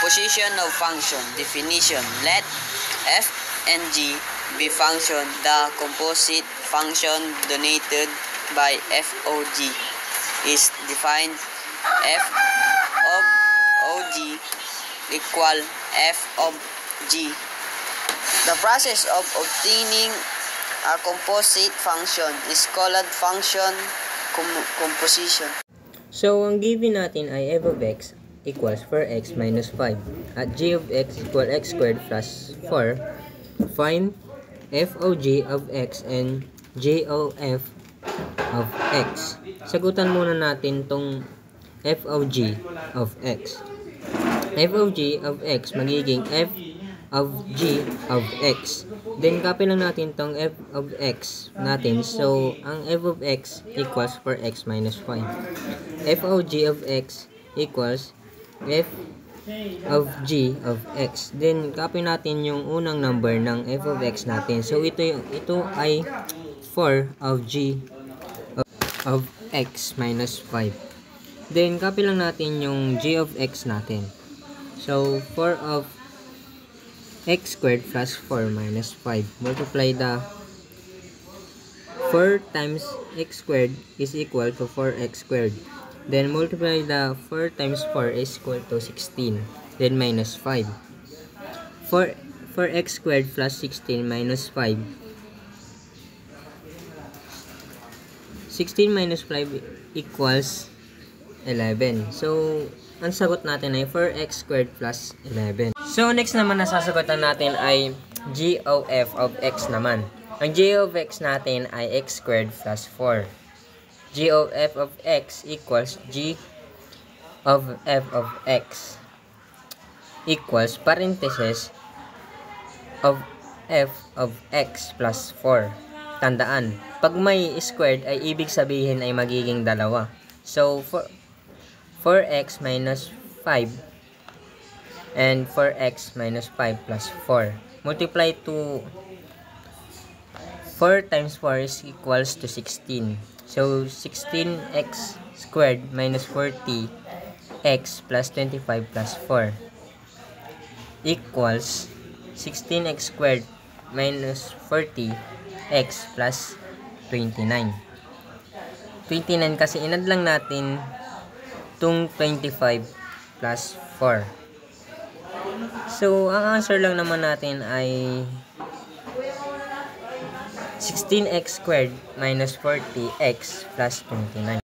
Composition of function. Definition. Let f and g be function. The composite function denoted by f of g is defined f of og equal f of g. The process of obtaining a composite function is called function composition. So, ang given natin ay f of x equals 4x minus 5 at g of x equal x squared plus 4. Find f of g of x and g of f of x. Sagutan muna natin tong f of g of x. F of g of x magiging f of g of x. Then, copy lang natin tong f of x natin. So, ang f of x equals 4x minus 5. F of g of x equals f of g of x. Then, copy natin yung unang number ng f of x natin. So, ito ay 4 of g of x minus 5. Then, copy lang natin yung g of x natin. So, 4 of x squared plus 4 minus 5. Multiply the 4 times x squared is equal to 4x squared. Then, multiply the 4 times 4 is equal to 16. Then, minus 5. 4x squared plus 16 minus 5. 16 minus 5 equals 11. So, ang sagot natin ay 4x squared plus 11. So, next naman na sasagutan natin ay g of f of x naman. Ang g of x natin ay x squared plus 4. G of f of x equals g of f of x equals parenthesis of f of x plus 4. Tandaan, pag may squared ay ibig sabihin ay magiging dalawa. So, 4x minus 5 and 4x minus 5 plus 4. Multiply to 4 times 4 is equals to 16. So, 16x squared minus 40x plus 25 plus 4 equals 16x squared minus 40x plus 29. 29 kasi inad lang natin itong 25 plus 4. So, ang answer lang naman natin ay 16x squared minus 40x plus 29.